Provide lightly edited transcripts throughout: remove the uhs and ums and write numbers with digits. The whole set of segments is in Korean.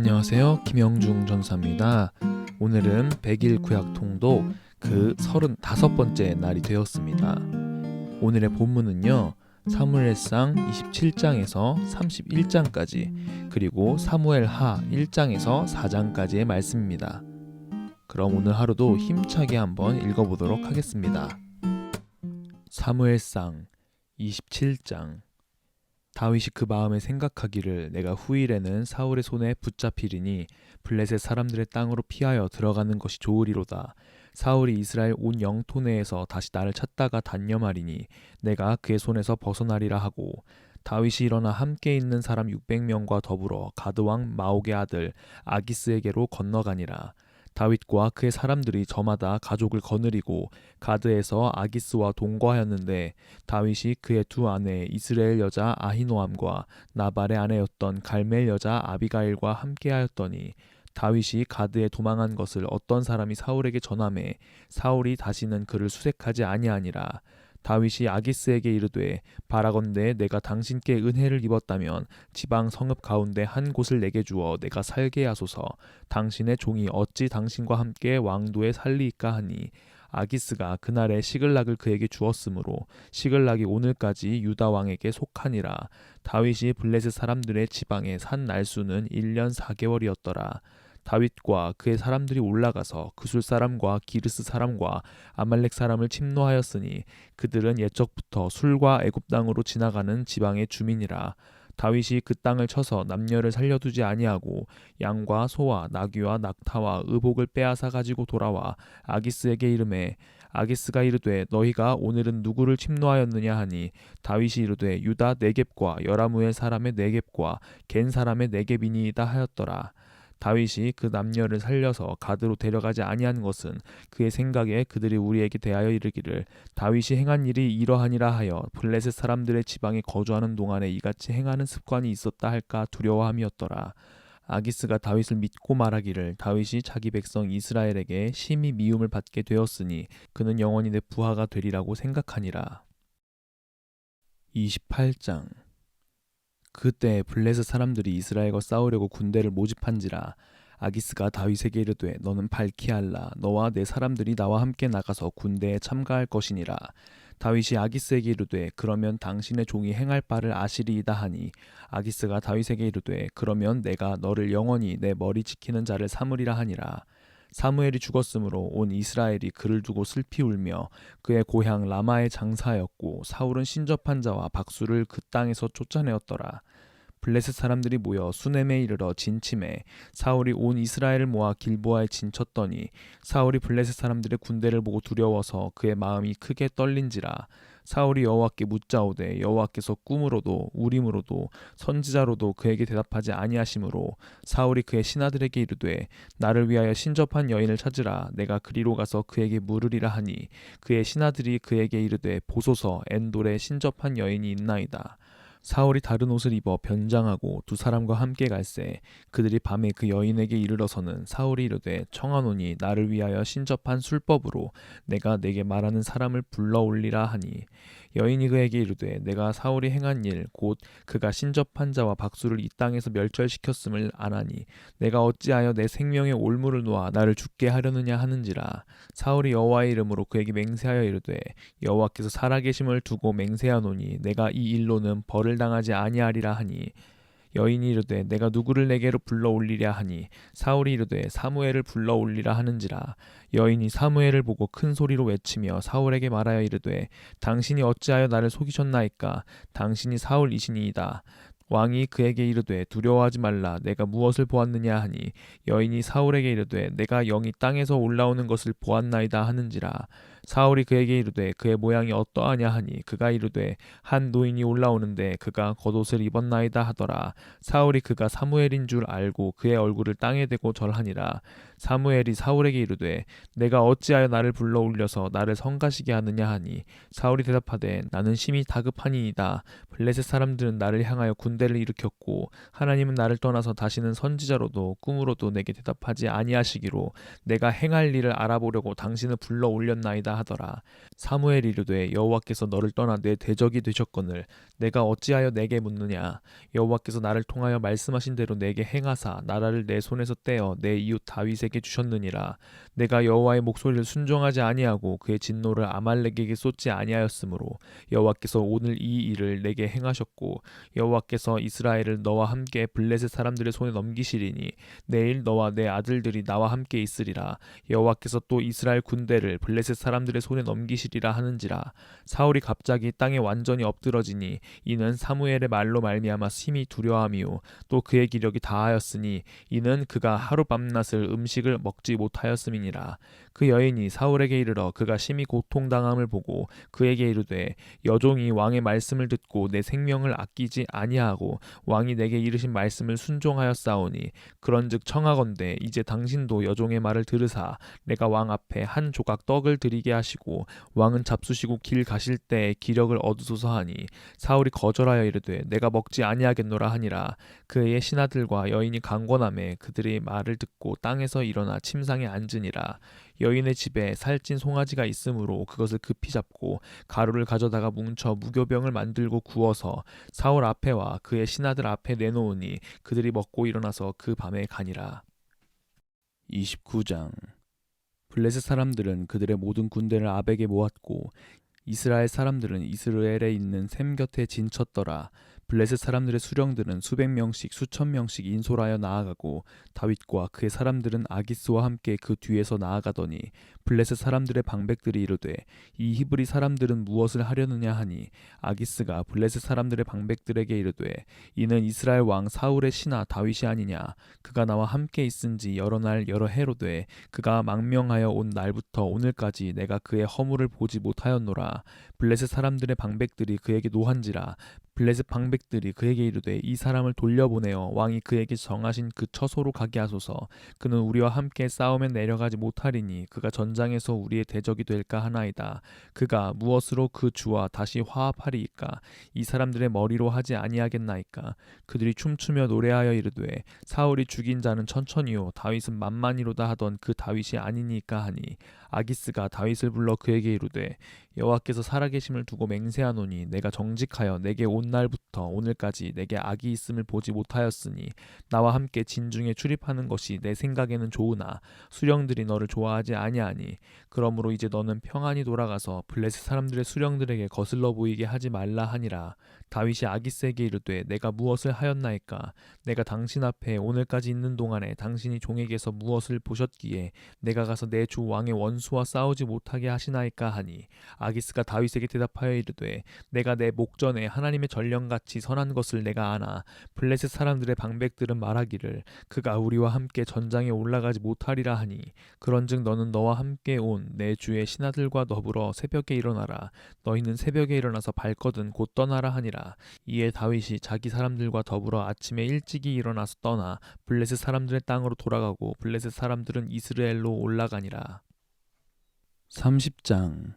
안녕하세요. 김영중 전사입니다. 오늘은 100일 구약 통독 그 35번째 날이 되었습니다. 오늘의 본문은요, 사무엘상 27장에서 31장까지 그리고 사무엘하 1장에서 4장까지의 말씀입니다. 그럼 오늘 하루도 힘차게 한번 읽어보도록 하겠습니다. 사무엘상 27장. 다윗이 그 마음에 생각하기를 내가 후일에는 사울의 손에 붙잡히리니 블레셋 사람들의 땅으로 피하여 들어가는 것이 좋으리로다. 사울이 이스라엘 온 영토 내에서 다시 나를 찾다가 단념하리니 내가 그의 손에서 벗어나리라 하고, 다윗이 일어나 함께 있는 사람 600명과 더불어 가드왕 마옥의 아들 아기스에게로 건너가니라. 다윗과 그의 사람들이 저마다 가족을 거느리고 가드에서 아기스와 동거하였는데, 다윗이 그의 두 아내 이스라엘 여자 아히노암과 나발의 아내였던 갈멜 여자 아비가일과 함께하였더니, 다윗이 가드에 도망한 것을 어떤 사람이 사울에게 전하매 사울이 다시는 그를 수색하지 아니하니라. 다윗이 아기스에게 이르되, 바라건대 내가 당신께 은혜를 입었다면 지방 성읍 가운데 한 곳을 내게 주어 내가 살게 하소서. 당신의 종이 어찌 당신과 함께 왕도에 살리이까 하니, 아기스가 그날에 시글락을 그에게 주었으므로 시글락이 오늘까지 유다 왕에게 속하니라. 다윗이 블레셋 사람들의 지방에 산 날수는 1년 4개월이었더라. 다윗과 그의 사람들이 올라가서 그술 사람과 기르스 사람과 아말렉 사람을 침노하였으니 그들은 옛적부터 술과 애굽 땅으로 지나가는 지방의 주민이라. 다윗이 그 땅을 쳐서 남녀를 살려두지 아니하고 양과 소와 나귀와 낙타와 의복을 빼앗아 가지고 돌아와 아기스에게 이르매, 아기스가 이르되 너희가 오늘은 누구를 침노하였느냐 하니, 다윗이 이르되 유다 네겝과 여라무엘 사람의 네겝과 겐 사람의 네겝이니이다 하였더라. 다윗이 그 남녀를 살려서 가드로 데려가지 아니한 것은 그의 생각에 그들이 우리에게 대하여 이르기를 다윗이 행한 일이 이러하니라 하여 블레셋 사람들의 지방에 거주하는 동안에 이같이 행하는 습관이 있었다 할까 두려워함이었더라. 아기스가 다윗을 믿고 말하기를 다윗이 자기 백성 이스라엘에게 심히 미움을 받게 되었으니 그는 영원히 내 부하가 되리라고 생각하니라. 28장. 그때 블레셋 사람들이 이스라엘과 싸우려고 군대를 모집한지라. 아기스가 다윗에게 이르되 너는 밝히 알라. 너와 내 사람들이 나와 함께 나가서 군대에 참가할 것이니라. 다윗이 아기스에게 이르되 그러면 당신의 종이 행할 바를 아시리이다 하니, 아기스가 다윗에게 이르되 그러면 내가 너를 영원히 내 머리 지키는 자를 삼으리라 하니라. 사무엘이 죽었으므로 온 이스라엘이 그를 두고 슬피 울며 그의 고향 라마에 장사하였고, 사울은 신접한 자와 박수를 그 땅에서 쫓아내었더라. 블레셋 사람들이 모여 수넴에 이르러 진침해 사울이 온 이스라엘을 모아 길보아에 진쳤더니, 사울이 블레셋 사람들의 군대를 보고 두려워서 그의 마음이 크게 떨린지라. 사울이 여호와께 묻자오되 여호와께서 꿈으로도 우림으로도 선지자로도 그에게 대답하지 아니하시므로, 사울이 그의 신하들에게 이르되 나를 위하여 신접한 여인을 찾으라. 내가 그리로 가서 그에게 물으리라 하니, 그의 신하들이 그에게 이르되 보소서, 엔돌에 신접한 여인이 있나이다. 사울이 다른 옷을 입어 변장하고 두 사람과 함께 갈새 그들이 밤에 그 여인에게 이르러서는 사울이 이르되 청하노니 나를 위하여 신접한 술법으로 내가 내게 말하는 사람을 불러올리라 하니, 여인이 그에게 이르되 내가 사울이 행한 일 곧 그가 신접한 자와 박수를 이 땅에서 멸절시켰음을 아나니 내가 어찌하여 내 생명의 올무를 놓아 나를 죽게 하려느냐 하는지라. 사울이 여호와의 이름으로 그에게 맹세하여 이르되 여호와께서 살아계심을 두고 맹세하노니 내가 이 일로는 벌을 당하지 아니하리라 하니, 여인이 이르되 내가 누구를 내게로 불러올리랴 하니, 사울이 이르되 사무엘을 불러올리라 하는지라. 여인이 사무엘을 보고 큰 소리로 외치며 사울에게 말하여 이르되 당신이 어찌하여 나를 속이셨나이까. 당신이 사울이시니이다. 왕이 그에게 이르되 두려워하지 말라. 내가 무엇을 보았느냐 하니, 여인이 사울에게 이르되 내가 영이 땅에서 올라오는 것을 보았나이다 하는지라. 사울이 그에게 이르되 그의 모양이 어떠하냐 하니, 그가 이르되 한 노인이 올라오는데 그가 겉옷을 입었나이다 하더라. 사울이 그가 사무엘인 줄 알고 그의 얼굴을 땅에 대고 절하니라. 사무엘이 사울에게 이르되 내가 어찌하여 나를 불러 올려서 나를 성가시게 하느냐 하니 사울이 대답하되 나는 심히 다급하니이다. 블레셋 사람들은 나를 향하여 군대를 일으켰고 하나님은 나를 떠나서 다시는 선지자로도 꿈으로도 내게 대답하지 아니하시기로 내가 행할 일을 알아보려고 당신을 불러 올렸나이다 하더라. 사무엘이 이르되 여호와께서 너를 떠나 내 대적이 되셨거늘 내가 어찌하여 내게 묻느냐. 여호와께서 나를 통하여 말씀하신 대로 내게 행하사 나라를 내 손에서 떼어 내 이웃 다윗에게 주셨느니라. 내가 여호와의 목소리를 순종하지 아니하고 그의 진노를 아말렉에게 쏟지 아니하였으므로 여호와께서 오늘 이 일을 내게 행하셨고 여호와께서 이스라엘을 너와 함께 블레셋 사람들의 손에 넘기시리니 내일 너와 내 아들들이 나와 함께 있으리라. 여호와께서 또 이스라엘 군대를 블레셋 사람들의 손에 넘기시리라 하는지라. 사울이 갑자기 땅에 완전히 엎드러지니 이는 사무엘의 말로 말미암아 심히 두려움이요 또 그의 기력이 다하였으니 이는 그가 하룻밤낮을 음식을 먹지 못하였음이니라. 그 여인이 사울에게 이르러 그가 심히 고통당함을 보고 그에게 이르되 여종이 왕의 말씀을 듣고 내 생명을 아끼지 아니하고 왕이 내게 이르신 말씀을 순종하였사오니 그런즉 청하건대 이제 당신도 여종의 말을 들으사 내가 왕 앞에 한 조각 떡을 드리게 하시고 왕은 잡수시고 길 가실 때에 기력을 얻으소서 하니 사울이 거절하여 이르되 내가 먹지 아니하겠노라 하니라. 그의 신하들과 여인이 강권하매 그들의 말을 듣고 땅에서 일어나 침상에 앉으니라. 여인의 집에 살찐 송아지가 있으므로 그것을 급히 잡고 가루를 가져다가 뭉쳐 무교병을 만들고 구워서 사울 앞에와 그의 신하들 앞에 내놓으니 그들이 먹고 일어나서 그 밤에 가니라. 29장. 블레셋 사람들은 그들의 모든 군대를 아벡에 모았고 이스라엘 사람들은 이스라엘에 있는 셈 곁에 진쳤더라. 블레셋 사람들의 수령들은 수백 명씩 수천 명씩 인솔하여 나아가고 다윗과 그의 사람들은 아기스와 함께 그 뒤에서 나아가더니 블레셋 사람들의 방백들이 이르되 이 히브리 사람들은 무엇을 하려느냐 하니 아기스가 블레셋 사람들의 방백들에게 이르되 이는 이스라엘 왕 사울의 신하 다윗이 아니냐. 그가 나와 함께 있은지 여러 날 여러 해로 돼 그가 망명하여 온 날부터 오늘까지 내가 그의 허물을 보지 못하였노라. 블레셋 사람들의 방백들이 그에게 노한지라. 블레셋 방백들이 그에게 이르되 이 사람을 돌려보내어 왕이 그에게 정하신 그 처소로 가게 하소서. 그는 우리와 함께 싸움에 내려가지 못하리니 그가 전장에서 우리의 대적이 될까 하나이다. 그가 무엇으로 그 주와 다시 화합하리이까. 이 사람들의 머리로 하지 아니하겠나이까. 그들이 춤추며 노래하여 이르되 사울이 죽인 자는 천천히요 다윗은 만만히로다 하던 그 다윗이 아니니까 하니 아기스가 다윗을 불러 그에게 이르되 여호와께서 살아계심을 두고 맹세하노니 내가 정직하여 내게 온 날부터 오늘까지 내게 악이 있음을 보지 못하였으니 나와 함께 진중에 출입하는 것이 내 생각에는 좋으나 수령들이 너를 좋아하지 아니하니 그러므로 이제 너는 평안히 돌아가서 블레셋 사람들의 수령들에게 거슬러 보이게 하지 말라 하니라. 다윗이 아기스에게 이르되 내가 무엇을 하였나이까. 내가 당신 앞에 오늘까지 있는 동안에 당신이 종에게서 무엇을 보셨기에 내가 가서 내 주 왕의 원수와 싸우지 못하게 하시나이까 하니 아기스가 다윗에게 대답하여 이르되 내가 내 목전에 하나님의 전령같이 선한 것을 내가 아나 블레셋 사람들의 방백들은 말하기를 그가 우리와 함께 전장에 올라가지 못하리라 하니 그런즉 너는 너와 함께 온 내 주의 신하들과 더불어 새벽에 일어나라. 너희는 새벽에 일어나서 발거든 곧 떠나라 하니라. 이에 다윗이 자기 사람들과 더불어 아침에 일찍이 일어나서 떠나 블레셋 사람들의 땅으로 돌아가고 블레셋 사람들은 이스라엘로 올라가니라. 30장.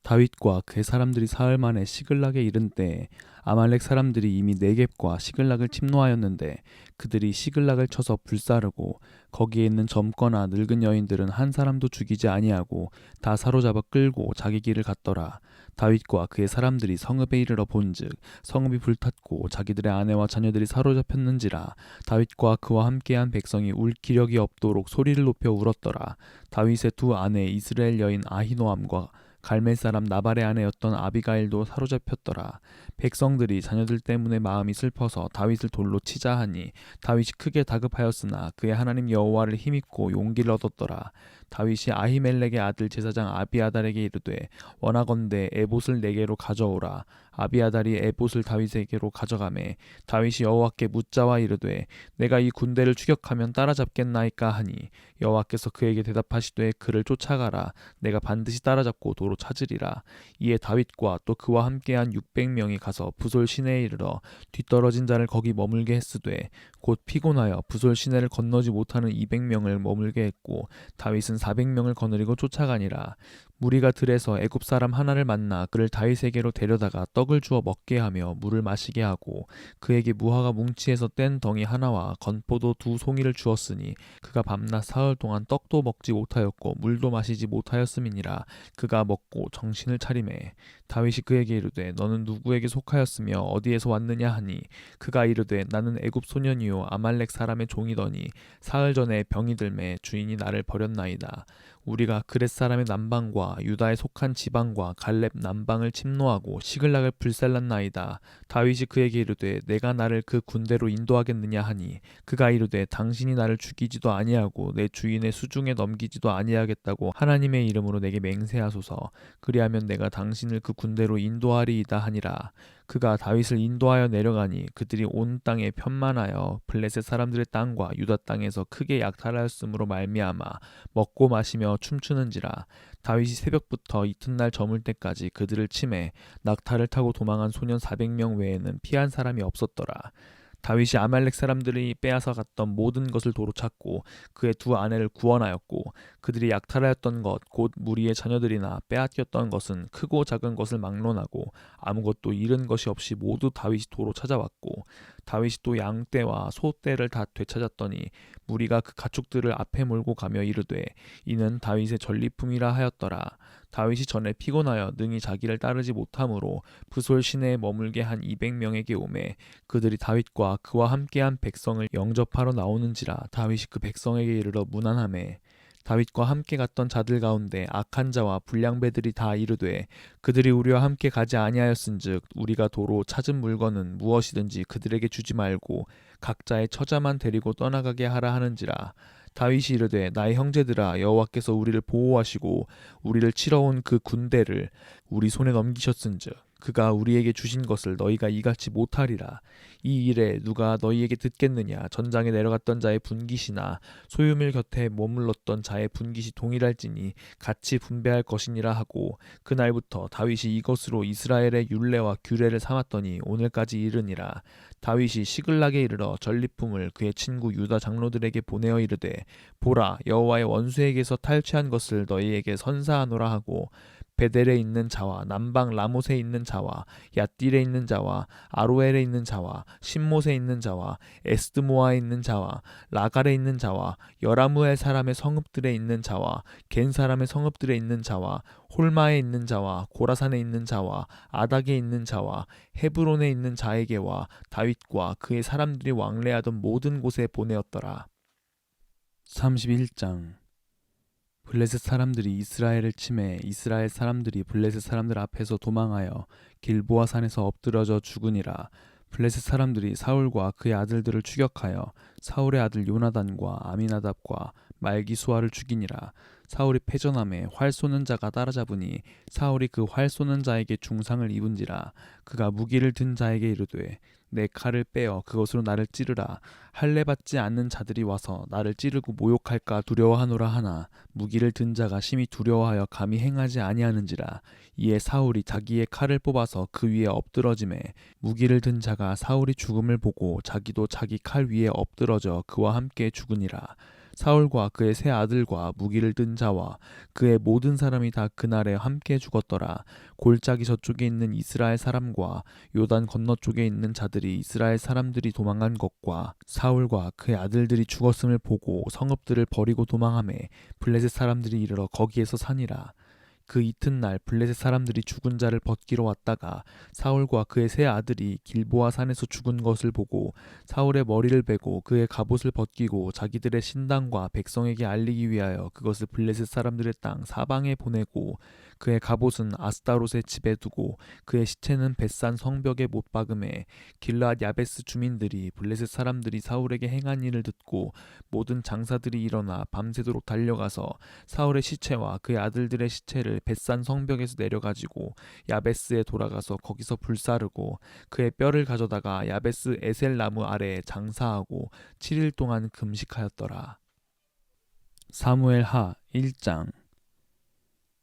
다윗과 그의 사람들이 사흘 만에 시글락에 이른 때에 아말렉 사람들이 이미 네겝과 시글락을 침노하였는데 그들이 시글락을 쳐서 불사르고 거기에 있는 젊거나 늙은 여인들은 한 사람도 죽이지 아니하고 다 사로잡아 끌고 자기 길을 갔더라. 다윗과 그의 사람들이 성읍에 이르러 본즉 성읍이 불탔고 자기들의 아내와 자녀들이 사로잡혔는지라. 다윗과 그와 함께한 백성이 울 기력이 없도록 소리를 높여 울었더라. 다윗의 두 아내 이스라엘 여인 아히노암과 갈멜 사람 나발의 아내였던 아비가일도 사로잡혔더라. 백성들이 자녀들 때문에 마음이 슬퍼서 다윗을 돌로 치자 하니 다윗이 크게 다급하였으나 그의 하나님 여호와를 힘입고 용기를 얻었더라. 다윗이 아히멜렉의 아들 제사장 아비아달에게 이르되 원하건대 에봇을 내게로 가져오라. 아비아달이 에봇을 다윗에게로 가져가매 다윗이 여호와께 묻자와 이르되 내가 이 군대를 추격하면 따라잡겠나이까 하니 여호와께서 그에게 대답하시되 그를 쫓아가라. 내가 반드시 따라잡고 도로 찾으리라. 이에 다윗과 또 그와 함께한 600명이 가서 부솔 시내에 이르러 뒤떨어진 자를 거기 머물게 했으되 곧 피곤하여 부솔 시내를 건너지 못하는 200명을 머물게 했고 다윗은 400명을 거느리고 쫓아가니라. 무리가 들에서 애굽 사람 하나를 만나 그를 다윗에게로 데려다가 떡을 주어 먹게 하며 물을 마시게 하고 그에게 무화과 뭉치에서 뗀 덩이 하나와 건포도 2송이를 주었으니 그가 밤낮 사흘 동안 떡도 먹지 못하였고 물도 마시지 못하였음이니라. 그가 먹고 정신을 차리매 다윗이 그에게 이르되 너는 누구에게 속하였으며 어디에서 왔느냐 하니 그가 이르되 나는 애굽 소년이요 아말렉 사람의 종이더니 사흘 전에 병이 들매 주인이 나를 버렸나이다. 우리가 그렛 사람의 남방과 유다에 속한 지방과 갈렙 남방을 침노하고 시글락을 불살랐나이다. 다윗이 그에게 이르되 내가 나를 그 군대로 인도하겠느냐 하니 그가 이르되 당신이 나를 죽이지도 아니하고 내 주인의 수중에 넘기지도 아니하겠다고 하나님의 이름으로 내게 맹세하소서. 그리하면 내가 당신을 그 군대로 인도하리이다 하니라. 그가 다윗을 인도하여 내려가니 그들이 온 땅에 편만하여 블레셋 사람들의 땅과 유다 땅에서 크게 약탈하였으므로 말미암아 먹고 마시며 춤추는지라. 다윗이 새벽부터 이튿날 저물 때까지 그들을 치매 낙타를 타고 도망한 소년 400명 외에는 피한 사람이 없었더라. 다윗이 아말렉 사람들이 빼앗아 갔던 모든 것을 도로 찾고 그의 두 아내를 구원하였고 그들이 약탈하였던 것 곧 무리의 자녀들이나 빼앗겼던 것은 크고 작은 것을 막론하고 아무것도 잃은 것이 없이 모두 다윗이 도로 찾아왔고 다윗이 또 양떼와 소떼를 다 되찾았더니 무리가 그 가축들을 앞에 몰고 가며 이르되 이는 다윗의 전리품이라 하였더라. 다윗이 전에 피곤하여 능히 자기를 따르지 못하므로 부솔 시내에 머물게 한 200명에게 오매 그들이 다윗과 그와 함께한 백성을 영접하러 나오는지라. 다윗이 그 백성에게 이르러 문안하매 다윗과 함께 갔던 자들 가운데 악한 자와 불량배들이 다 이르되 그들이 우리와 함께 가지 아니하였은즉 우리가 도로 찾은 물건은 무엇이든지 그들에게 주지 말고 각자의 처자만 데리고 떠나가게 하라 하는지라. 다윗이 이르되 나의 형제들아 여호와께서 우리를 보호하시고 우리를 치러 온 그 군대를 우리 손에 넘기셨은즉 그가 우리에게 주신 것을 너희가 이같이 못하리라. 이 일에 누가 너희에게 듣겠느냐. 전장에 내려갔던 자의 분깃이나 소유밀 곁에 머물렀던 자의 분깃이 동일할지니 같이 분배할 것이니라 하고 그날부터 다윗이 이것으로 이스라엘의 율례와 규례를 삼았더니 오늘까지 이르니라. 다윗이 시글락에 이르러 전리품을 그의 친구 유다 장로들에게 보내어 이르되 보라 여호와의 원수에게서 탈취한 것을 너희에게 선사하노라 하고 베델에 있는 자와 남방 라못에 있는 자와 얏딜에 있는 자와 아로엘에 있는 자와 신못에 있는 자와 에스드모아에 있는 자와 라갈에 있는 자와 여라무엘 사람의 성읍들에 있는 자와 겐 사람의 성읍들에 있는 자와 홀마에 있는 자와 고라산에 있는 자와 아닥에 있는 자와 헤브론에 있는 자에게와 다윗과 그의 사람들이 왕래하던 모든 곳에 보내었더라. 31장 블레셋 사람들이 이스라엘을 치매 이스라엘 사람들이 블레셋 사람들 앞에서 도망하여 길보아 산에서 엎드러져 죽으니라. 블레셋 사람들이 사울과 그의 아들들을 추격하여 사울의 아들 요나단과 아미나답과 말기수아를 죽이니라. 사울이 패전함에 활 쏘는 자가 따라잡으니 사울이 그 활 쏘는 자에게 중상을 입은지라. 그가 무기를 든 자에게 이르되 내 칼을 빼어 그것으로 나를 찌르라. 할례 받지 않는 자들이 와서 나를 찌르고 모욕할까 두려워하노라 하나 무기를 든 자가 심히 두려워하여 감히 행하지 아니하는지라. 이에 사울이 자기의 칼을 뽑아서 그 위에 엎드러짐에 무기를 든 자가 사울이 죽음을 보고 자기도 자기 칼 위에 엎드러져 그와 함께 죽으니라. 사울과 그의 세 아들과 무기를 든 자와 그의 모든 사람이 다 그날에 함께 죽었더라. 골짜기 저쪽에 있는 이스라엘 사람과 요단 건너쪽에 있는 자들이 이스라엘 사람들이 도망간 것과 사울과 그의 아들들이 죽었음을 보고 성읍들을 버리고 도망하매 블레셋 사람들이 이르러 거기에서 사니라. 그 이튿날 블레셋 사람들이 죽은 자를 벗기러 왔다가 사울과 그의 세 아들이 길보아 산에서 죽은 것을 보고 사울의 머리를 베고 그의 갑옷을 벗기고 자기들의 신당과 백성에게 알리기 위하여 그것을 블레셋 사람들의 땅 사방에 보내고 그의 갑옷은 아스타롯의 집에 두고 그의 시체는 벳산 성벽에 못 박음에 길르앗 야베스 주민들이 블레셋 사람들이 사울에게 행한 일을 듣고 모든 장사들이 일어나 밤새도록 달려가서 사울의 시체와 그의 아들들의 시체를 벳산 성벽에서 내려가지고 야베스에 돌아가서 거기서 불사르고 그의 뼈를 가져다가 야베스 에셀 나무 아래에 장사하고 7일 동안 금식하였더라. 사무엘 하 1장.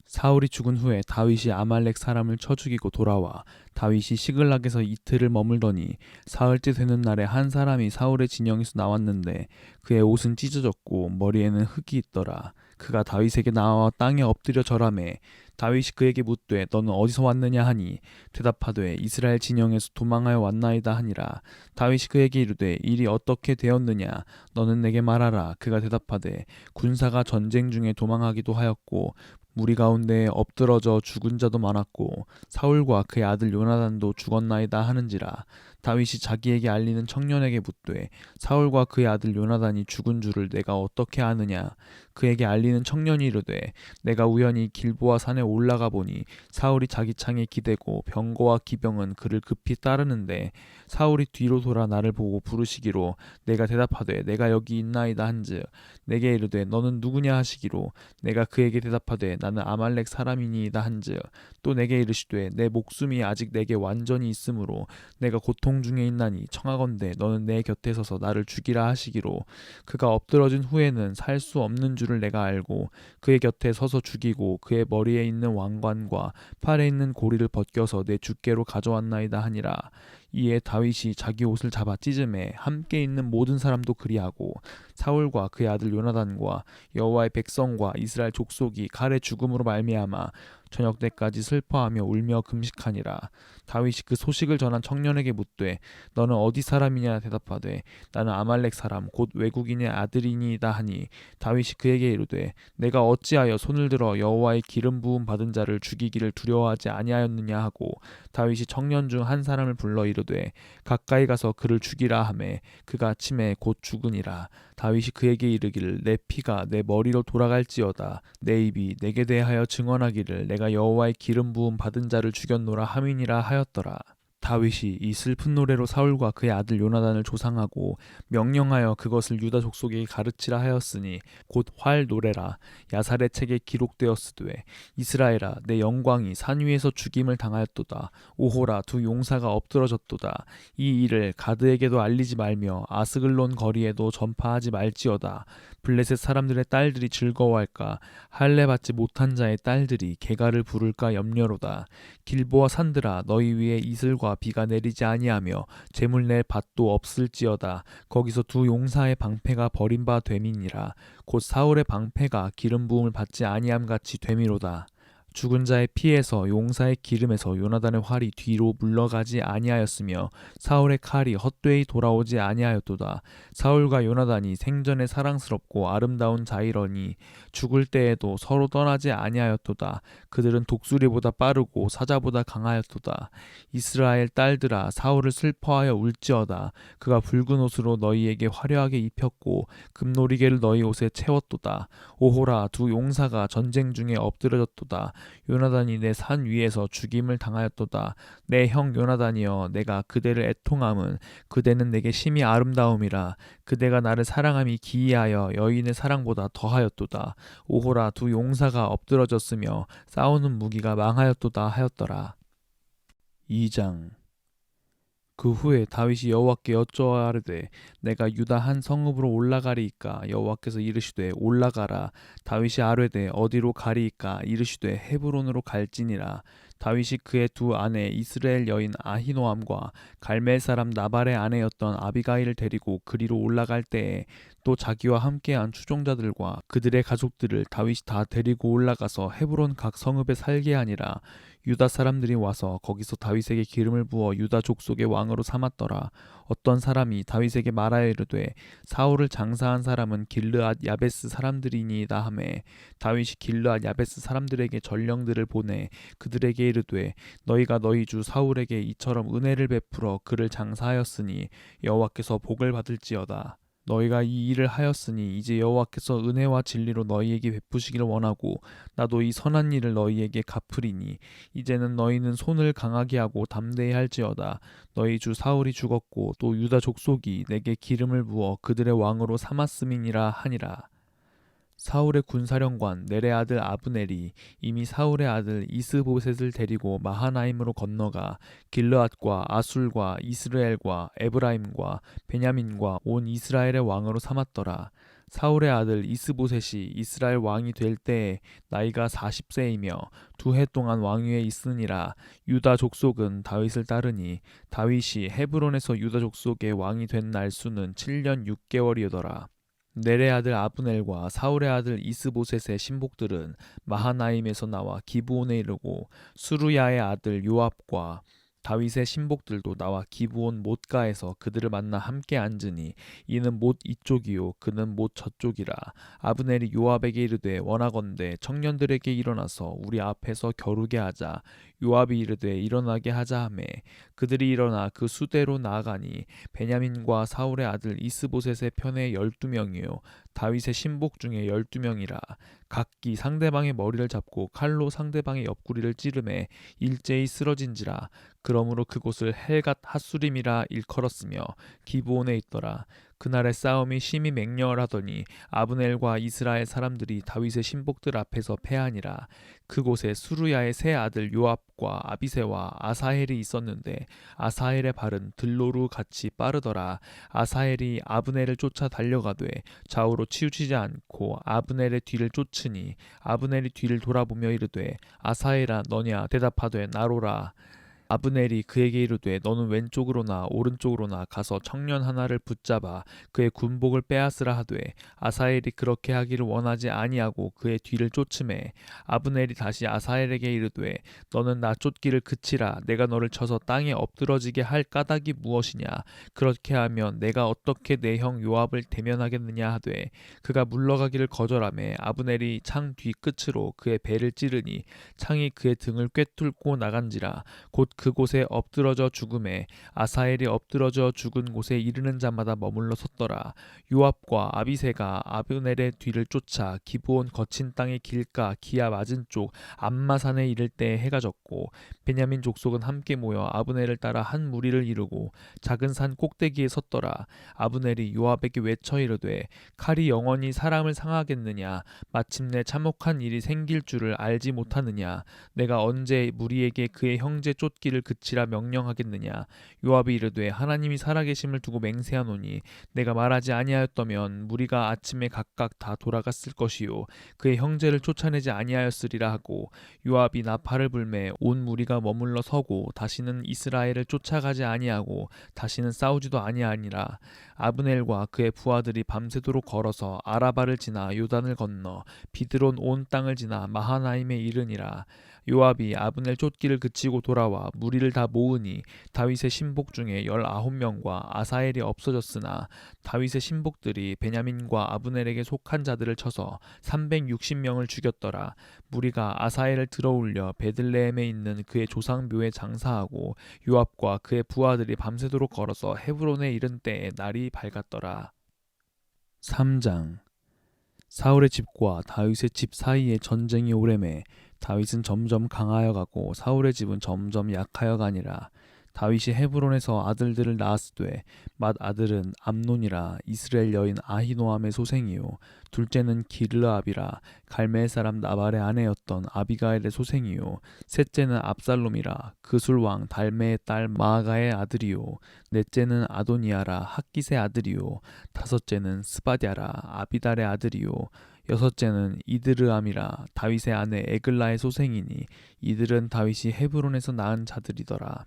사울이 죽은 후에 다윗이 아말렉 사람을 쳐 죽이고 돌아와 다윗이 시글락에서 이틀을 머물더니 사흘째 되는 날에 한 사람이 사울의 진영에서 나왔는데 그의 옷은 찢어졌고 머리에는 흙이 있더라. 그가 다윗에게 나와 땅에 엎드려 절하매 다윗이 그에게 묻되 너는 어디서 왔느냐 하니 대답하되 이스라엘 진영에서 도망하여 왔나이다 하니라. 다윗이 그에게 이르되 일이 어떻게 되었느냐 너는 내게 말하라. 그가 대답하되 군사가 전쟁 중에 도망하기도 하였고 무리 가운데 엎드러져 죽은 자도 많았고 사울과 그의 아들 요나단도 죽었나이다 하는지라. 다윗이 자기에게 알리는 청년에게 묻되 사울과 그의 아들 요나단이 죽은 줄을 내가 어떻게 아느냐. 그에게 알리는 청년이 이르되 내가 우연히 길보아 산에 올라가 보니 사울이 자기 창에 기대고 병거와 기병은 그를 급히 따르는데 사울이 뒤로 돌아 나를 보고 부르시기로 내가 대답하되 내가 여기 있나이다 한즉 내게 이르되 너는 누구냐 하시기로 내가 그에게 대답하되 나는 아말렉 사람이니이다 한즉 또 내게 이르시되 내 목숨이 아직 내게 완전히 있으므로 내가 고통 중에 있나니 청하건대 너는 내 곁에 서서 나를 죽이라 하시기로 그가 엎드러진 후에는 살 수 없는 줄을 내가 알고 그의 곁에 서서 죽이고 그의 머리에 있는 왕관과 팔에 있는 고리를 벗겨서 내 주께로 가져왔나이다 하니라. 이에 다윗이 자기 옷을 잡아 찢음에 함께 있는 모든 사람도 그리하고 사울과 그의 아들 요나단과 여호와의 백성과 이스라엘 족속이 칼의 죽음으로 말미암아 저녁 때까지 슬퍼하며 울며 금식하니라. 다윗이 그 소식을 전한 청년에게 묻되 너는 어디 사람이냐 대답하되 나는 아말렉 사람 곧 외국인의 아들이니이다 하니 다윗이 그에게 이르되 내가 어찌하여 손을 들어 여호와의 기름 부음 받은 자를 죽이기를 두려워하지 아니하였느냐 하고 다윗이 청년 중 한 사람을 불러 이르되 가까이 가서 그를 죽이라 하매 그가 침에 곧 죽으니라. 다윗이 그에게 이르기를 내 피가 내 머리로 돌아갈지어다 내 입이 내게 대하여 증언하기를 내가 여호와의 기름 부음 받은 자를 죽였노라 함이니라 하였더라. 다윗이 이 슬픈 노래로 사울과 그의 아들 요나단을 조상하고 명령하여 그것을 유다 족속에게 가르치라 하였으니 곧 활 노래라. 야살의 책에 기록되었으되 이스라엘아 내 영광이 산 위에서 죽임을 당하였도다. 오호라 두 용사가 엎드러졌도다. 이 일을 가드에게도 알리지 말며 아스글론 거리에도 전파하지 말지어다. 블레셋 사람들의 딸들이 즐거워할까 할례 받지 못한 자의 딸들이 개가를 부를까 염려로다. 길보아 산들아 너희 위에 이슬과 비가 내리지 아니하며 재물 낼 밭도 없을지어다. 거기서 두 용사의 방패가 버린 바 됨이니라. 곧 사울의 방패가 기름 부음을 받지 아니함 같이 됨이로다. 죽은 자의 피에서 용사의 기름에서 요나단의 활이 뒤로 물러가지 아니하였으며 사울의 칼이 헛되이 돌아오지 아니하였도다. 사울과 요나단이 생전에 사랑스럽고 아름다운 자이러니 죽을 때에도 서로 떠나지 아니하였도다. 그들은 독수리보다 빠르고 사자보다 강하였도다. 이스라엘 딸들아 사울을 슬퍼하여 울지어다. 그가 붉은 옷으로 너희에게 화려하게 입혔고 금놀이개를 너희 옷에 채웠도다. 오호라 두 용사가 전쟁 중에 엎드려졌도다. 요나단이 내 산 위에서 죽임을 당하였도다. 내 형 요나단이여 내가 그대를 애통함은 그대는 내게 심히 아름다움이라. 그대가 나를 사랑함이 기이하여 여인의 사랑보다 더하였도다. 오호라 두 용사가 엎드러졌으며 싸우는 무기가 망하였도다 하였더라. 2장. 그 후에 다윗이 여호와께 여쭤아르되 내가 유다 한 성읍으로 올라가리이까. 여호와께서 이르시되 올라가라. 다윗이 아뢰되 어디로 가리이까. 이르시되 헤브론으로 갈지니라. 다윗이 그의 두 아내 이스라엘 여인 아히노암과 갈멜 사람 나발의 아내였던 아비가일을 데리고 그리로 올라갈 때에 또 자기와 함께한 추종자들과 그들의 가족들을 다윗이 다 데리고 올라가서 헤브론 각 성읍에 살게 하니라. 유다 사람들이 와서 거기서 다윗에게 기름을 부어 유다 족속의 왕으로 삼았더라. 어떤 사람이 다윗에게 말하여 이르되 사울을 장사한 사람은 길르앗 야베스 사람들이니이다 하매 다윗이 길르앗 야베스 사람들에게 전령들을 보내 그들에게 이르되 너희가 너희 주 사울에게 이처럼 은혜를 베풀어 그를 장사하였으니 여호와께서 복을 받을지어다. 너희가 이 일을 하였으니 이제 여호와께서 은혜와 진리로 너희에게 베푸시기를 원하고 나도 이 선한 일을 너희에게 갚으리니 이제는 너희는 손을 강하게 하고 담대히 할지어다. 너희 주 사울이 죽었고 또 유다 족속이 내게 기름을 부어 그들의 왕으로 삼았음이니라 하니라. 사울의 군사령관 넬의 아들 아브넬이 이미 사울의 아들 이스보셋을 데리고 마하나임으로 건너가 길르앗과 아술과 이스라엘과 에브라임과 베냐민과 온 이스라엘의 왕으로 삼았더라. 사울의 아들 이스보셋이 이스라엘 왕이 될 때에 나이가 40세이며 2해 동안 왕위에 있으니라. 유다 족속은 다윗을 따르니 다윗이 헤브론에서 유다 족속의 왕이 된 날수는 7년 6개월이더라. 넬의 아들 아브넬과 사울의 아들 이스보셋의 신복들은 마하나임에서 나와 기브온에 이르고 수루야의 아들 요압과 다윗의 신복들도 나와 기브온 못가에서 그들을 만나 함께 앉으니 이는 못 이쪽이요 그는 못 저쪽이라. 아브넬이 요압에게 이르되 원하건대 청년들에게 일어나서 우리 앞에서 겨루게 하자. 요압이 이르되 일어나게 하자 하매 그들이 일어나 그 수대로 나아가니 베냐민과 사울의 아들 이스보셋의 편에 12명이요 다윗의 신복 중에 12명이라. 각기 상대방의 머리를 잡고 칼로 상대방의 옆구리를 찌르매 일제히 쓰러진지라. 그러므로 그곳을 헬갓 핫수림이라 일컬었으며 기브온에 있더라. 그날의 싸움이 심히 맹렬을 하더니 아브넬과 이스라엘 사람들이 다윗의 신복들 앞에서 패하니라. 그곳에 수루야의 세 아들 요압과 아비새와 아사헬이 있었는데 아사헬의 발은 들로루 같이 빠르더라. 아사헬이 아브넬을 쫓아 달려가되 좌우로 치우치지 않고 아브넬의 뒤를 쫓으니 아브넬이 뒤를 돌아보며 이르되 아사헬아 너냐 대답하되 나로라. 아브넬이 그에게 이르되 너는 왼쪽으로나 오른쪽으로나 가서 청년 하나를 붙잡아 그의 군복을 빼앗으라 하되 아사헬이 그렇게 하기를 원하지 아니하고 그의 뒤를 쫓음에 아브넬이 다시 아사헬에게 이르되 너는 나 쫓기를 그치라. 내가 너를 쳐서 땅에 엎드러지게 할 까닭이 무엇이냐. 그렇게 하면 내가 어떻게 내 형 요압을 대면하겠느냐 하되 그가 물러가기를 거절하매 아브넬이 창 뒤끝으로 그의 배를 찌르니 창이 그의 등을 꿰뚫고 나간지라. 곧 그곳에 엎드러져 죽음에 아사헬이 엎드러져 죽은 곳에 이르는 자마다 머물러 섰더라. 요압과 아비새가 아브넬의 뒤를 쫓아 기브온 거친 땅의 길가 기아 맞은 쪽 암마산에 이를 때 해가 졌고 베냐민 족속은 함께 모여 아브넬을 따라 한 무리를 이루고 작은 산 꼭대기에 섰더라. 아브넬이 요압에게 외쳐 이르되 칼이 영원히 사람을 상하겠느냐. 마침내 참혹한 일이 생길 줄을 알지 못하느냐. 내가 언제 무리에게 그의 형제 쫓기를 그치라 명령하겠느냐. 요압이 이르되 하나님이 살아계심을 두고 맹세하노니 내가 말하지 아니하였다면 무리가 아침에 각각 다 돌아갔을 것이요 그의 형제를 쫓아내지 아니하였으리라 하고 요압이 나팔을 불매 온 무리가 머물러 서고 다시는 이스라엘을 쫓아가지 아니하고 다시는 싸우지도 아니하니라. 아브넬과 그의 부하들이 밤새도록 걸어서 아라바를 지나 요단을 건너 비드론 온 땅을 지나 마하나임에 이르니라. 요압이 아브넬 쫓기를 그치고 돌아와 무리를 다 모으니 다윗의 신복 중에 19명과 아사헬이 없어졌으나 다윗의 신복들이 베냐민과 아브넬에게 속한 자들을 쳐서 360명을 죽였더라. 무리가 아사헬을 들어올려 베들레헴에 있는 그의 조상묘에 장사하고 요압과 그의 부하들이 밤새도록 걸어서 헤브론에 이른 때에 날이 밝았더라. 3장. 사울의 집과 다윗의 집 사이에 전쟁이 오래매 다윗은 점점 강하여 가고 사울의 집은 점점 약하여 가니라. 다윗이 헤브론에서 아들들을 낳았으되 맏 아들은 암논이라 이스라엘 여인 아히노암의 소생이요 둘째는 기르압이라 갈멜 사람 나발의 아내였던 아비가일의 소생이요 셋째는 압살롬이라 그술 왕 달메의 딸 마아가의 아들이요 넷째는 아도니아라 학깃의 아들이요 다섯째는 스바디아라 아비달의 아들이요 여섯째는 이드르암이라 다윗의 아내 에글라의 소생이니 이들은 다윗이 헤브론에서 낳은 자들이더라.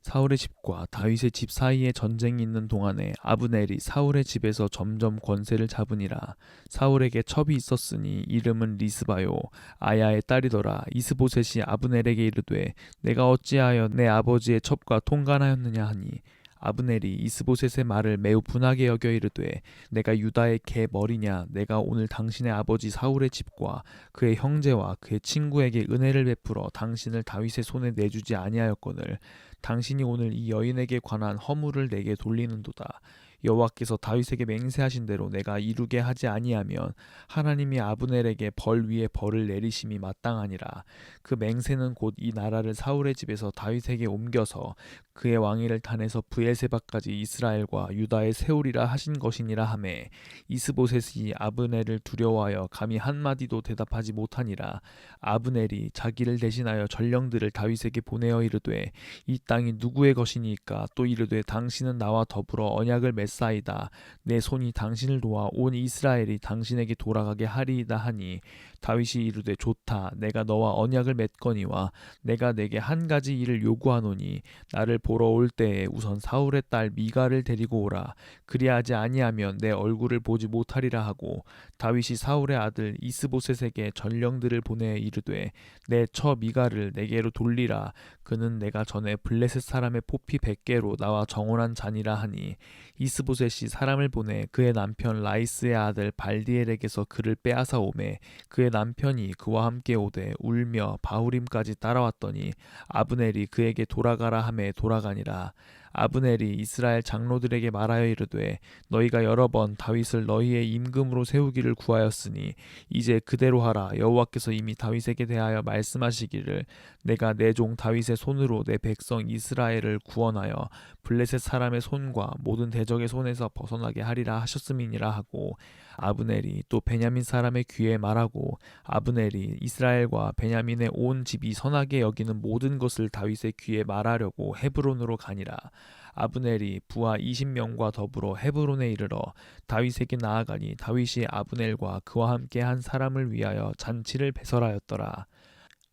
사울의 집과 다윗의 집 사이에 전쟁이 있는 동안에 아브넬이 사울의 집에서 점점 권세를 잡으니라. 사울에게 첩이 있었으니 이름은 리스바요 아야의 딸이더라. 이스보셋이 아브넬에게 이르되 내가 어찌하여 내 아버지의 첩과 통간하였느냐 하니 아브넬이 이스보셋의 말을 매우 분하게 여겨 이르되 내가 유다의 개 머리냐. 내가 오늘 당신의 아버지 사울의 집과 그의 형제와 그의 친구에게 은혜를 베풀어 당신을 다윗의 손에 내주지 아니하였거늘 당신이 오늘 이 여인에게 관한 허물을 내게 돌리는도다. 여호와께서 다윗에게 맹세하신 대로 내가 이루게 하지 아니하면 하나님이 아브넬에게 벌 위에 벌을 내리심이 마땅하니라. 그 맹세는 곧 이 나라를 사울의 집에서 다윗에게 옮겨서 그의 왕위를 탄해서 브엘세바까지 이스라엘과 유다에 세우리라 하신 것이니라 하매 이스보셋이 아브넬을 두려워하여 감히 한마디도 대답하지 못하니라. 아브넬이 자기를 대신하여 전령들을 다윗에게 보내어 이르되 이 땅이 누구의 것이니까? 또 이르되 당신은 나와 더불어 언약을 맺사이다. 내 손이 당신을 도와 온 이스라엘이 당신에게 돌아가게 하리이다 하니 다윗이 이르되 좋다. 내가 너와 언약을 맺거니와 내가 내게 한 가지 일을 요구하노니 나를 보러 올 때에 우선 사울의 딸 미가를 데리고 오라. 그리하지 아니하면 내 얼굴을 보지 못하리라 하고 다윗이 사울의 아들 이스보셋에게 전령들을 보내 이르되 내 처 미가를 내게로 돌리라. 그는 내가 전에 블레셋 사람의 포피 100개로 나와 정혼한 자니라 하니 이스보셋이 사람을 보내 그의 남편 라이스의 아들 발디엘에게서 그를 빼앗아 오매 그의 남편이 그와 함께 오되 울며 바후림까지 따라왔더니 아브넬이 그에게 돌아가라 하매 돌아가니라. 아브넬이 이스라엘 장로들에게 말하여 이르되 너희가 여러 번 다윗을 너희의 임금으로 세우기를 구하였으니 이제 그대로 하라. 여호와께서 이미 다윗에게 대하여 말씀하시기를 내가 내 종 다윗의 손으로 내 백성 이스라엘을 구원하여 블레셋 사람의 손과 모든 대적의 손에서 벗어나게 하리라 하셨음이니라 하고 아브넬이 또 베냐민 사람의 귀에 말하고 아브넬이 이스라엘과 베냐민의 온 집이 선하게 여기는 모든 것을 다윗의 귀에 말하려고 헤브론으로 가니라. 아브넬이 부하 20명과 더불어 헤브론에 이르러 다윗에게 나아가니 다윗이 아브넬과 그와 함께 한 사람을 위하여 잔치를 배설하였더라.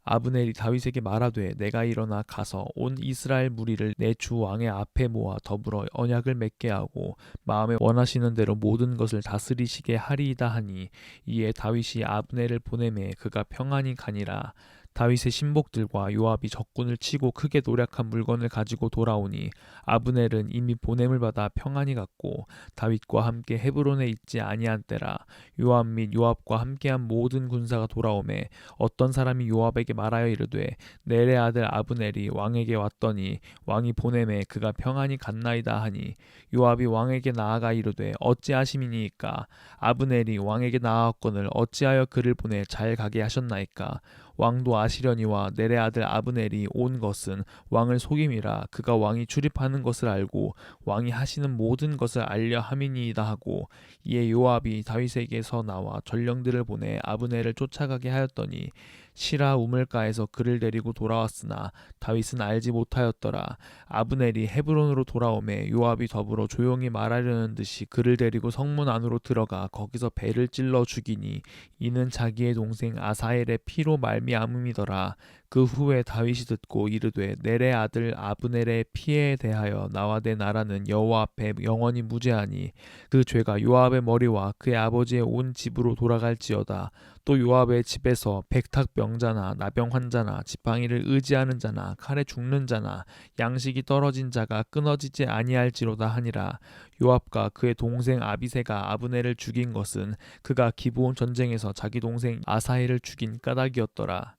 아브넬이 다윗에게 말하되 내가 일어나 가서 온 이스라엘 무리를 내 주 왕의 앞에 모아 더불어 언약을 맺게 하고 마음에 원하시는 대로 모든 것을 다스리시게 하리이다 하니 이에 다윗이 아브넬을 보내매 그가 평안히 가니라. 다윗의 신복들과 요압이 적군을 치고 크게 노력한 물건을 가지고 돌아오니 아브넬은 이미 보냄을 받아 평안히 갔고 다윗과 함께 헤브론에 있지 아니한 때라. 요압 및 요압과 함께한 모든 군사가 돌아오매 어떤 사람이 요압에게 말하여 이르되 넬의 아들 아브넬이 왕에게 왔더니 왕이 보내매 그가 평안히 갔나이다 하니 요압이 왕에게 나아가 이르되 어찌하심이니이까? 아브넬이 왕에게 나아왔거늘 어찌하여 그를 보내 잘 가게 하셨나이까? 왕도 아시려니와 넬의 아들 아브넬이 온 것은 왕을 속임이라. 그가 왕이 출입하는 것을 알고 왕이 하시는 모든 것을 알려 함이니이다 하고 이에 요압이 다윗에게서 나와 전령들을 보내 아브넬을 쫓아가게 하였더니 시라 우물가에서 그를 데리고 돌아왔으나 다윗은 알지 못하였더라. 아브넬이 헤브론으로 돌아오매 요압이 더불어 조용히 말하려는 듯이 그를 데리고 성문 안으로 들어가 거기서 배를 찔러 죽이니 이는 자기의 동생 아사엘의 피로 말미암음이더라. 그 후에 다윗이 듣고 이르되 넬의 아들 아브넬의 피에 대하여 나와 내 나라는 여호와 앞에 영원히 무죄하니 그 죄가 요압의 머리와 그의 아버지의 온 집으로 돌아갈지어다. 또 요압의 집에서 백탁병자나 나병 환자나 지팡이를 의지하는 자나 칼에 죽는 자나 양식이 떨어진 자가 끊어지지 아니할지로다 하니라. 요압과 그의 동생 아비새가 아브넬을 죽인 것은 그가 기브온 전쟁에서 자기 동생 아사헬을 죽인 까닭이었더라.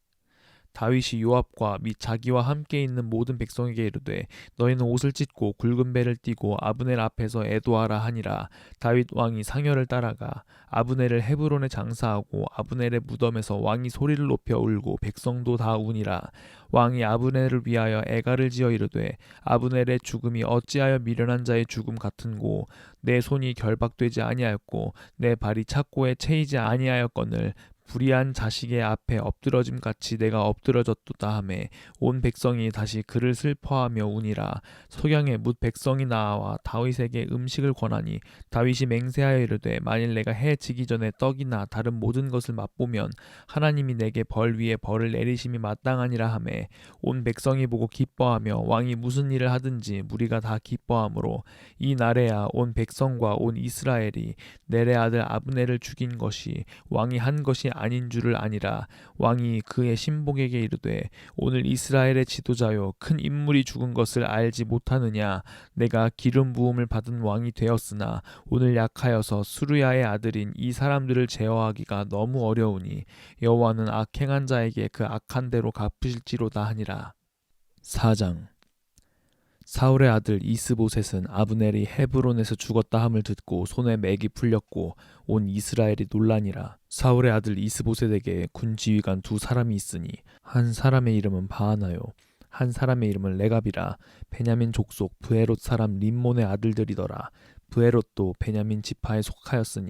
다윗이 요압과 및 자기와 함께 있는 모든 백성에게 이르되 너희는 옷을 찢고 굵은 배를 띠고 아브넬 앞에서 애도하라 하니라. 다윗 왕이 상여를 따라가 아브넬을 헤브론에 장사하고 아브넬의 무덤에서 왕이 소리를 높여 울고 백성도 다 우니라. 왕이 아브넬을 위하여 애가를 지어 이르되 아브넬의 죽음이 어찌하여 미련한 자의 죽음 같은고 내 손이 결박되지 아니하였고 내 발이 착고에 채이지 아니하였거늘 불의한 자식의 앞에 엎드러짐 같이 내가 엎드러졌도다 하매 온 백성이 다시 그를 슬퍼하며 우니라. 소경에 뭇 백성이 나와 다윗에게 음식을 권하니 다윗이 맹세하여 이르되 만일 내가 해 지기 전에 떡이나 다른 모든 것을 맛보면 하나님이 내게 벌 위에 벌을 내리심이 마땅하니라 하매 온 백성이 보고 기뻐하며 왕이 무슨 일을 하든지 무리가 다 기뻐하므로 이 날에야 온 백성과 온 이스라엘이 넬의 아들 아브넬을 죽인 것이 왕이 한 것이 아닌 줄을 아니라. 왕이 그의 신복에게 이르되 오늘 이스라엘의 지도자요 큰 인물이 죽은 것을 알지 못하느냐? 내가 기름 부음을 받은 왕이 되었으나 오늘 약하여서 수르야의 아들인 이 사람들을 제어하기가 너무 어려우니 여호와는 악행한 자에게 그 악한 대로 갚으실지로다 하니라. 4장. 사울의 아들 이스보셋은 아브넬이 헤브론에서 죽었다 함을 듣고 손에 맥이 풀렸고 온 이스라엘이 놀라니라. 사울의 아들 이스보셋에게 군 지휘관 두 사람이 있으니 한 사람의 이름은 바하나요 한 사람의 이름은 레갑이라. 베냐민 족속 브에롯 사람 림몬의 아들들이더라. 브에롯도 베냐민 지파에 속하였으니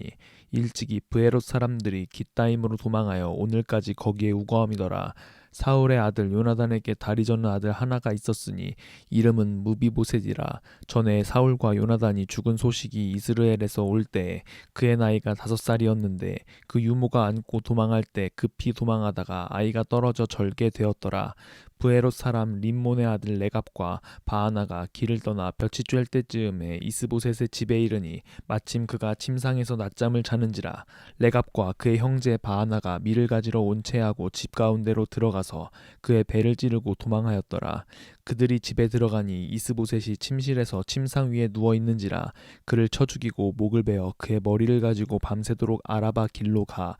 일찍이 브에롯 사람들이 깃다임으로 도망하여 오늘까지 거기에 우거함이더라. 사울의 아들 요나단에게 다리 젓는 아들 하나가 있었으니 이름은 무비보셋이라. 전에 사울과 요나단이 죽은 소식이 이스라엘에서 올 때에 그의 나이가 5살이었는데 그 유모가 안고 도망할 때 급히 도망하다가 아이가 떨어져 절게 되었더라. 브에롯 사람 림몬의 아들 레갑과 바하나가 길을 떠나 볕이 쬐을 때쯤에 이스보셋의 집에 이르니 마침 그가 침상에서 낮잠을 자는지라. 레갑과 그의 형제 바하나가 밀을 가지러 온채하고 집 가운데로 들어가서 그의 배를 찌르고 도망하였더라. 그들이 집에 들어가니 이스보셋이 침실에서 침상 위에 누워 있는지라. 그를 쳐 죽이고 목을 베어 그의 머리를 가지고 밤새도록 아라바 길로 가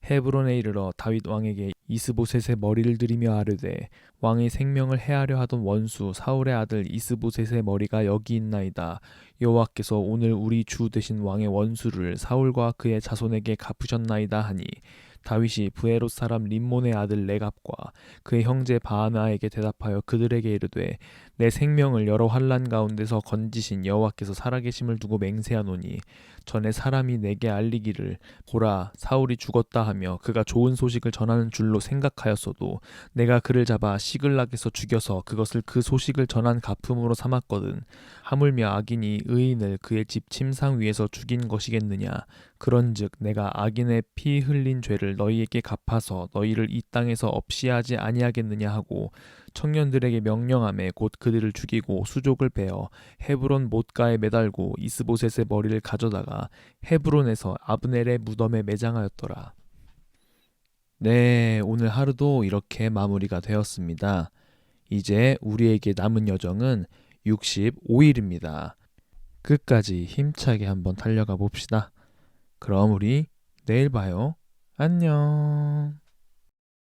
헤브론에 이르러 다윗 왕에게 이스보셋의 머리를 들이며 아뢰되 왕의 생명을 해하려 하던 원수 사울의 아들 이스보셋의 머리가 여기 있나이다. 여호와께서 오늘 우리 주 되신 왕의 원수를 사울과 그의 자손에게 갚으셨나이다 하니 다윗이 브에롯 사람 림몬의 아들 레갑과 그의 형제 바하나에게 대답하여 그들에게 이르되 내 생명을 여러 환난 가운데서 건지신 여호와께서 살아계심을 두고 맹세하노니 전에 사람이 내게 알리기를 보라 사울이 죽었다 하며 그가 좋은 소식을 전하는 줄로 생각하였어도 내가 그를 잡아 시글락에서 죽여서 그것을 그 소식을 전한 갚음으로 삼았거든. 하물며 악인이 의인을 그의 집 침상 위에서 죽인 것이겠느냐. 그런즉 내가 악인의 피 흘린 죄를 너희에게 갚아서 너희를 이 땅에서 없이 하지 아니하겠느냐 하고 청년들에게 명령하매 곧 그들을 죽이고 수족을 베어 헤브론 못가에 매달고 이스보셋의 머리를 가져다가 헤브론에서 아브넬의 무덤에 매장하였더라. 네, 오늘 하루도 이렇게 마무리가 되었습니다. 이제 우리에게 남은 여정은 65일입니다. 끝까지 힘차게 한번 달려가 봅시다. 그럼 우리 내일 봐요. 안녕.